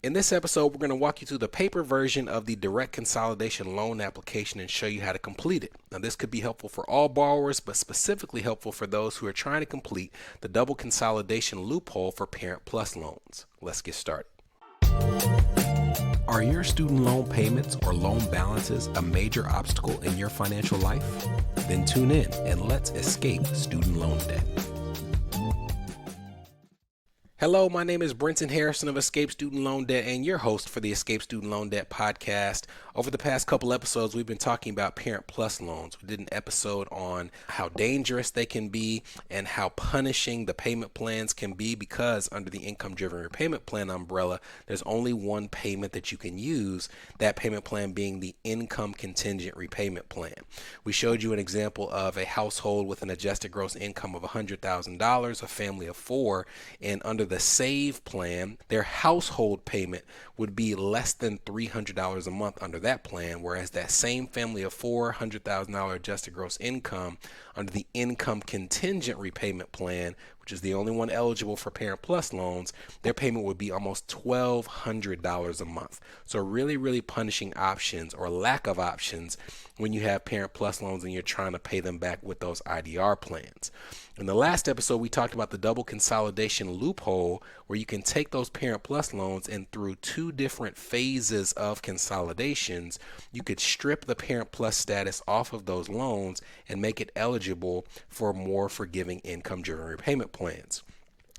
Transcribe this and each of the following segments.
In this episode, we're going to walk you through the paper version of the Direct Consolidation Loan application and show you how to complete it. Now, this could be helpful for all borrowers, but specifically helpful for those who are trying to complete the Double Consolidation loophole for Parent Plus loans. Let's get started. Are your student loan payments or loan balances a major obstacle in your financial life? Then tune in and let's escape student loan debt. Hello, my name is Brenton Harrison of Escape Student Loan Debt and your host for the Escape Student Loan Debt podcast. Over the past couple episodes, we've been talking about Parent Plus loans. We did an episode on how dangerous they can be and how punishing the payment plans can be because under the Income Driven Repayment Plan umbrella, there's only one payment that you can use, that payment plan being the Income Contingent Repayment Plan. We showed you an example of a household with an adjusted gross income of $100,000, a family of four, and under the SAVE plan, their household payment would be less than $300 a month under that plan, whereas that same family of four, $100,000 adjusted gross income under the Income Contingent Repayment Plan, which is the only one eligible for Parent Plus loans, their payment would be almost $1,200 a month. So really punishing options or lack of options when you have Parent Plus loans and you're trying to pay them back with those IDR plans. In the last episode, we talked about the Double Consolidation loophole, where you can take those Parent Plus loans and through two different phases of consolidations, you could strip the Parent Plus status off of those loans and make it eligible for more forgiving income-driven repayment plans.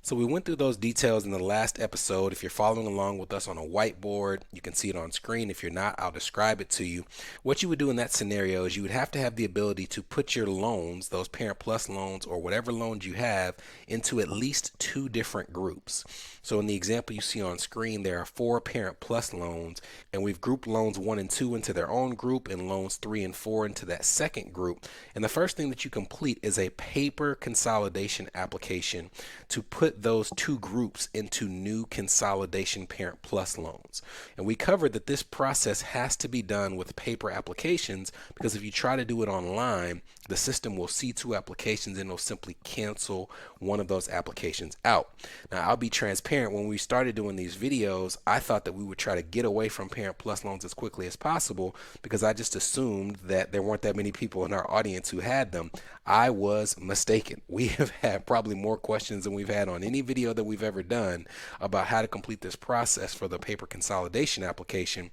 So we went through those details in the last episode. If you're following along with us on a whiteboard, you can see it on screen. If you're not, I'll describe it to you. What you would do in that scenario is you would have to have the ability to put your loans, those Parent Plus loans or whatever loans you have, into at least two different groups. So in the example you see on screen, there are four Parent Plus loans, and we've grouped loans 1 and 2 into their own group and loans 3 and 4 into that second group. And the first thing that you complete is a paper consolidation application to put those two groups into new consolidation Parent Plus loans. And we covered that this process has to be done with paper applications because if you try to do it online, the system will see two applications and it'll simply cancel one of those applications out. Now, I'll be transparent. When we started doing these videos, I thought that we would try to get away from Parent Plus loans as quickly as possible because I just assumed that there weren't that many people in our audience who had them. I was mistaken. We have had probably more questions than we've had on any video that we've ever done about how to complete this process for the paper consolidation application.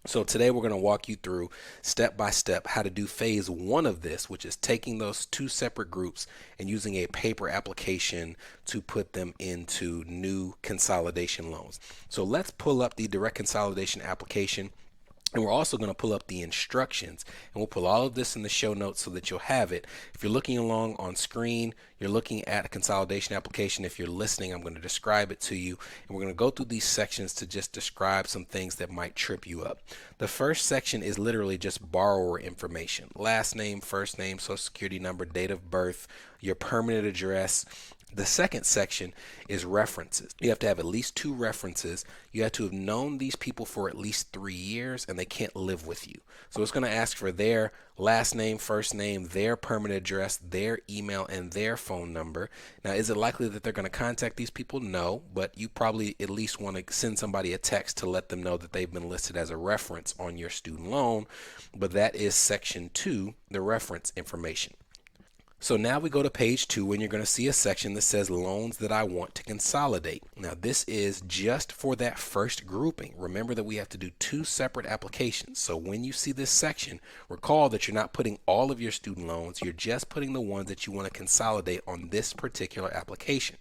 So today we're going to walk you through step by step how to do phase 1 of this, which is taking those two separate groups and using a paper application to put them into new consolidation loans. So let's pull up the Direct Consolidation application. And we're also going to pull up the instructions, and we'll pull all of this in the show notes so that you'll have it. If you're looking along on screen, you're looking at a consolidation application. If you're listening, I'm going to describe it to you. And we're going to go through these sections to just describe some things that might trip you up. The first section is literally just borrower information: last name, first name, social security number, date of birth, your permanent address. The second section is references. You have to have at least 2 references. You have to have known these people for at least 3 years, and they can't live with you. So it's going to ask for their last name, first name, their permanent address, their email, and their phone number. Now, is it likely that they're going to contact these people? No, but you probably at least want to send somebody a text to let them know that they've been listed as a reference on your student loan. But that is section 2, the reference information. So now we go to page 2 and you're going to see a section that says loans that I want to consolidate. Now this is just for that first grouping. Remember that we have to do 2 separate applications. So when you see this section, recall that you're not putting all of your student loans, you're just putting the ones that you want to consolidate on this particular application.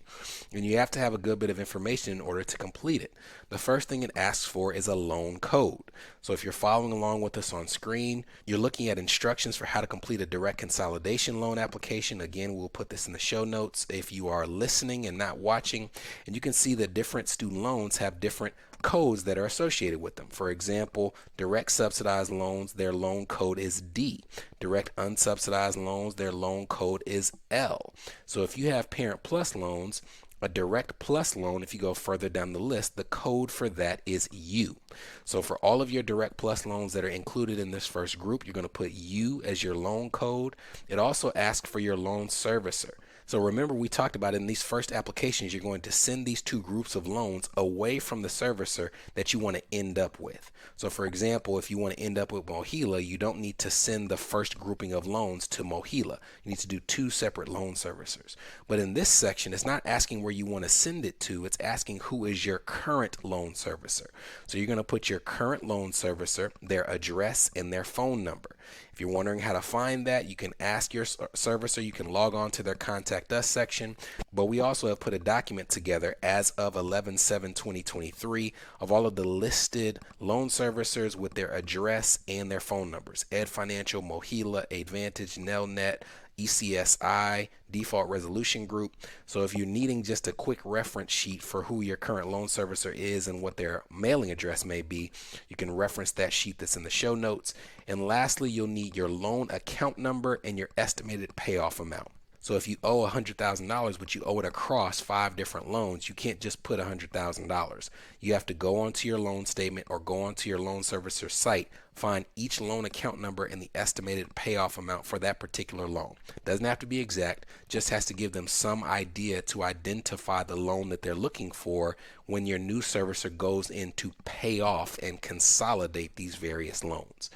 And you have to have a good bit of information in order to complete it. The first thing it asks for is a loan code. So if you're following along with us on screen, you're looking at instructions for how to complete a direct consolidation loan application. Again, we'll put this in the show notes if you are listening and not watching. And you can see that different student loans have different codes that are associated with them. For example, direct subsidized loans, their loan code is D. Direct unsubsidized loans, their loan code is L. So if you have Parent Plus loans, a Direct Plus loan, if you go further down the list, the code for that is U. So for all of your Direct Plus loans that are included in this first group, you're going to put U as your loan code. It also asks for your loan servicer. So remember, we talked about in these first applications, you're going to send these two groups of loans away from the servicer that you want to end up with. So for example, if you want to end up with Mohila, you don't need to send the first grouping of loans to Mohila. You need to do two separate loan servicers. But in this section, it's not asking where you want to send it to. It's asking who is your current loan servicer. So you're going to put your current loan servicer, their address, and their phone number. If you're wondering how to find that, you can ask your servicer. You can log on to their Contact Us section. But we also have put a document together as of 11/7/2023 of all of the listed loan servicers with their address and their phone numbers. Ed Financial, Mohila, Advantage, Nelnet, ECSI, Default Resolution Group. So if you're needing just a quick reference sheet for who your current loan servicer is and what their mailing address may be, you can reference that sheet that's in the show notes. And lastly, you'll need your loan account number and your estimated payoff amount. So if you owe $100,000, but you owe it across 5 different loans, you can't just put $100,000. You have to go onto your loan statement or go onto your loan servicer site, find each loan account number and the estimated payoff amount for that particular loan. Doesn't have to be exact, just has to give them some idea to identify the loan that they're looking for when your new servicer goes in to pay off and consolidate these various loans.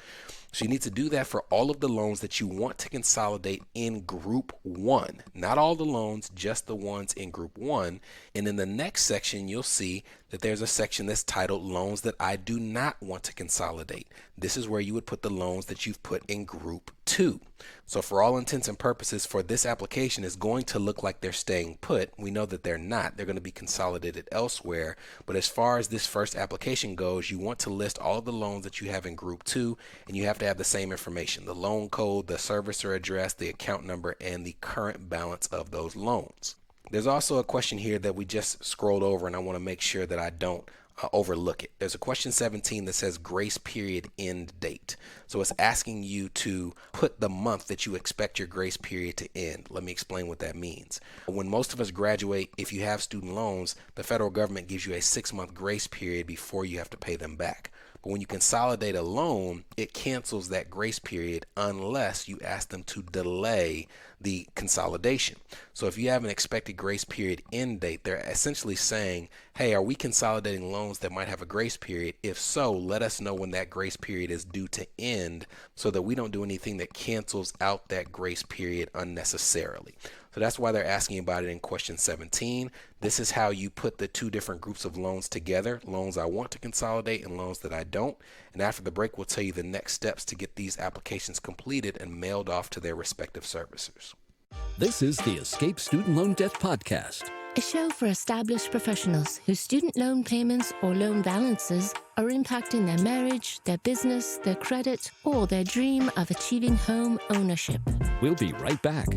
So you need to do that for all of the loans that you want to consolidate in Group 1. Not all the loans, just the ones in Group 1. And in the next section, you'll see that there's a section that's titled Loans That I Do Not Want to Consolidate. This is where you would put the loans that you've put in Group 2. So for all intents and purposes, for this application, it's going to look like they're staying put. We know that they're not. They're going to be consolidated elsewhere. But as far as this first application goes, you want to list all of the loans that you have in Group 2, and you have to have the same information: the loan code, the servicer address, the account number, and the current balance of those loans. There's also a question here that we just scrolled over, and I want to make sure that I don't overlook it. There's a question 17 that says grace period end date. So it's asking you to put the month that you expect your grace period to end. Let me explain what that means. When most of us graduate, if you have student loans, the federal government gives you a 6-month grace period before you have to pay them back. But when you consolidate a loan, it cancels that grace period unless you ask them to delay the consolidation. So if you have an expected grace period end date, they're essentially saying, hey, are we consolidating loans that might have a grace period? If so, let us know when that grace period is due to end so that we don't do anything that cancels out that grace period unnecessarily. So that's why they're asking about it in question 17. This is how you put the two different groups of loans together: loans I want to consolidate and loans that I don't. And after the break, we'll tell you the next steps to get these applications completed and mailed off to their respective servicers. This is the Escape Student Loan Debt Podcast, a show for established professionals whose student loan payments or loan balances are impacting their marriage, their business, their credit, or their dream of achieving home ownership. We'll be right back.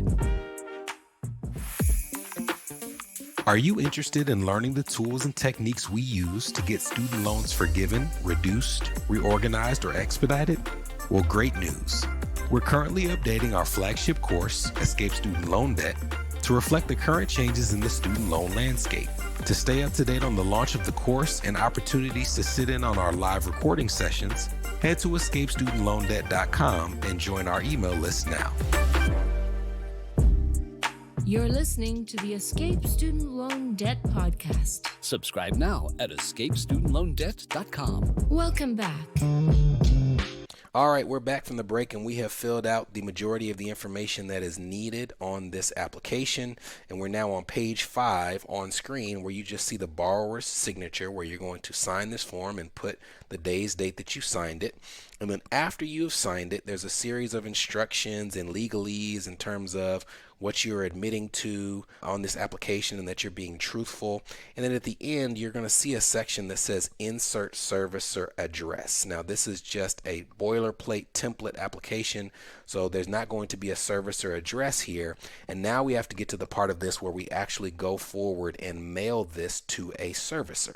Are you interested in learning the tools and techniques we use to get student loans forgiven, reduced, reorganized, or expedited? Well, great news. We're currently updating our flagship course, Escape Student Loan Debt, to reflect the current changes in the student loan landscape. To stay up to date on the launch of the course and opportunities to sit in on our live recording sessions, head to escapestudentloandebt.com and join our email list now. You're listening to the Escape Student Loan Debt Podcast. Subscribe now at escapestudentloandebt.com. Welcome back. All right, we're back from the break, and we have filled out the majority of the information that is needed on this application. And we're now on page 5 on screen, where you just see the borrower's signature, where you're going to sign this form and put the day's date that you signed it. And then after you've signed it, there's a series of instructions and legalese in terms of what you're admitting to on this application and that you're being truthful. And then at the end, you're going to see a section that says insert servicer address. Now, this is just a boilerplate template application, so there's not going to be a servicer address here. And now we have to get to the part of this where we actually go forward and mail this to a servicer.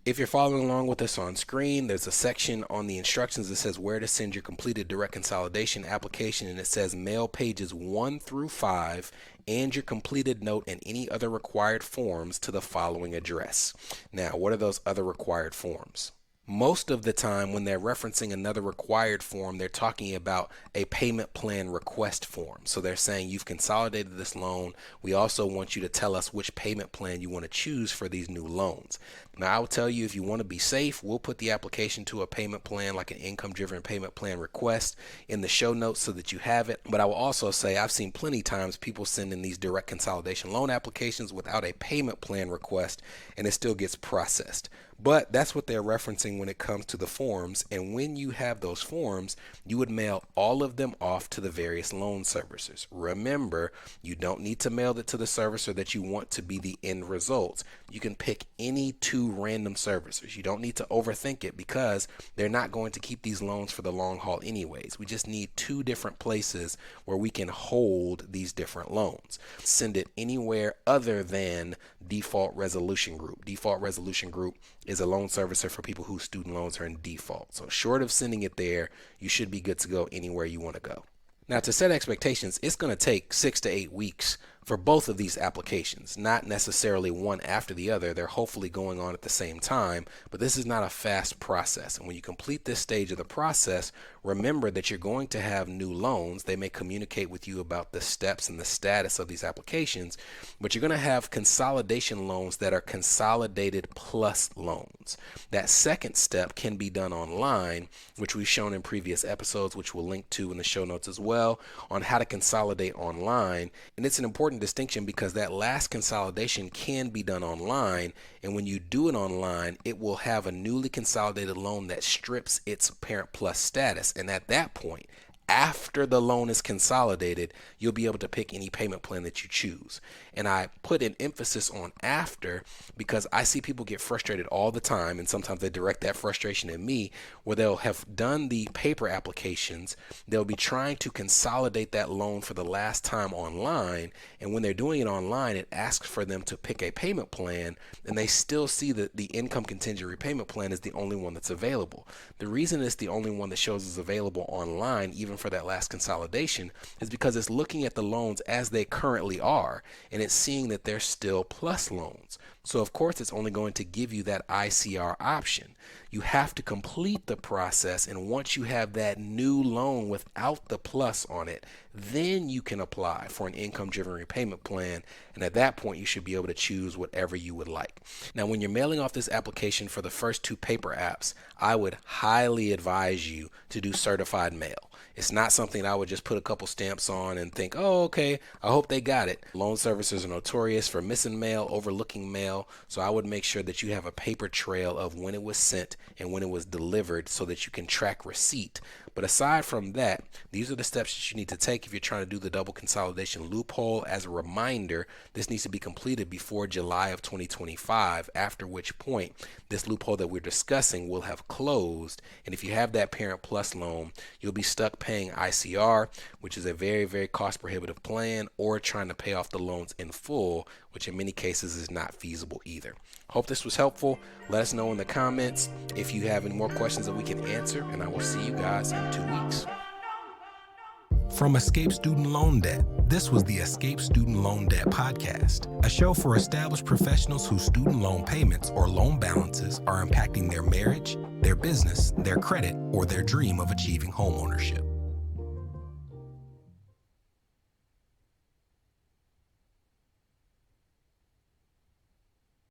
If you're following along with us on screen, there's a section on the instructions that says where to send your completed direct consolidation application, and it says mail pages 1 through 5 and your completed note and any other required forms to the following address. Now, what are those other required forms? Most of the time when they're referencing another required form, they're talking about a payment plan request form. So they're saying you've consolidated this loan. We also want you to tell us which payment plan you want to choose for these new loans. Now, I will tell you, if you want to be safe, we'll put the application to a payment plan like an income driven payment plan request in the show notes so that you have it. But I will also say I've seen plenty times people send in these direct consolidation loan applications without a payment plan request, and it still gets processed. But that's what they're referencing when it comes to the forms. And when you have those forms, you would mail all of them off to the various loan servicers. Remember, you don't need to mail it to the servicer that you want to be the end result. You can pick any two random servicers. You don't need to overthink it because they're not going to keep these loans for the long haul anyways. We just need two different places where we can hold these different loans. Send it anywhere other than Default Resolution Group. Default Resolution Group is a loan servicer for people whose student loans are in default. So short of sending it there, you should be good to go anywhere you want to go. Now, to set expectations, it's going to take 6 to 8 weeks for both of these applications, not necessarily one after the other. They're hopefully going on at the same time, but this is not a fast process. And when you complete this stage of the process, remember that you're going to have new loans. They may communicate with you about the steps and the status of these applications, but you're going to have consolidation loans that are consolidated plus loans. That second step can be done online, which we've shown in previous episodes, which we'll link to in the show notes as well, on how to consolidate online. And it's an important distinction because that last consolidation can be done online, and when you do it online, it will have a newly consolidated loan that strips its parent plus status, and at that point, after the loan is consolidated, you'll be able to pick any payment plan that you choose. And I put an emphasis on after because I see people get frustrated all the time, and sometimes they direct that frustration at me, where they'll have done the paper applications, they'll be trying to consolidate that loan for the last time online, and when they're doing it online, it asks for them to pick a payment plan, and they still see that the income contingent repayment plan is the only one that's available. The reason it's the only one that shows is available online, even for that last consolidation, is because it's looking at the loans as they currently are, and it's seeing that they're still plus loans. So of course it's only going to give you that ICR option. You have to complete the process, and once you have that new loan without the plus on it, then you can apply for an income driven repayment plan, and at that point you should be able to choose whatever you would like. Now, when you're mailing off this application for the first two paper apps, I would highly advise you to do certified mail. It's not something I would just put a couple stamps on and think, oh, okay, I hope they got it. Loan servicers are notorious for missing mail, overlooking mail. So I would make sure that you have a paper trail of when it was sent and when it was delivered so that you can track receipt. But aside from that, these are the steps that you need to take if you're trying to do the double consolidation loophole. As a reminder, this needs to be completed before July of 2025, after which point this loophole that we're discussing will have closed. And if you have that Parent Plus loan, you'll be stuck paying ICR, which is a very, very cost prohibitive plan, or trying to pay off the loans in full, which in many cases is not feasible either. Hope this was helpful. Let us know in the comments if you have any more questions that we can answer, and I will see you guys in 2 weeks. From Escape Student Loan Debt, this was the Escape Student Loan Debt Podcast, a show for established professionals whose student loan payments or loan balances are impacting their marriage, their business, their credit, or their dream of achieving homeownership.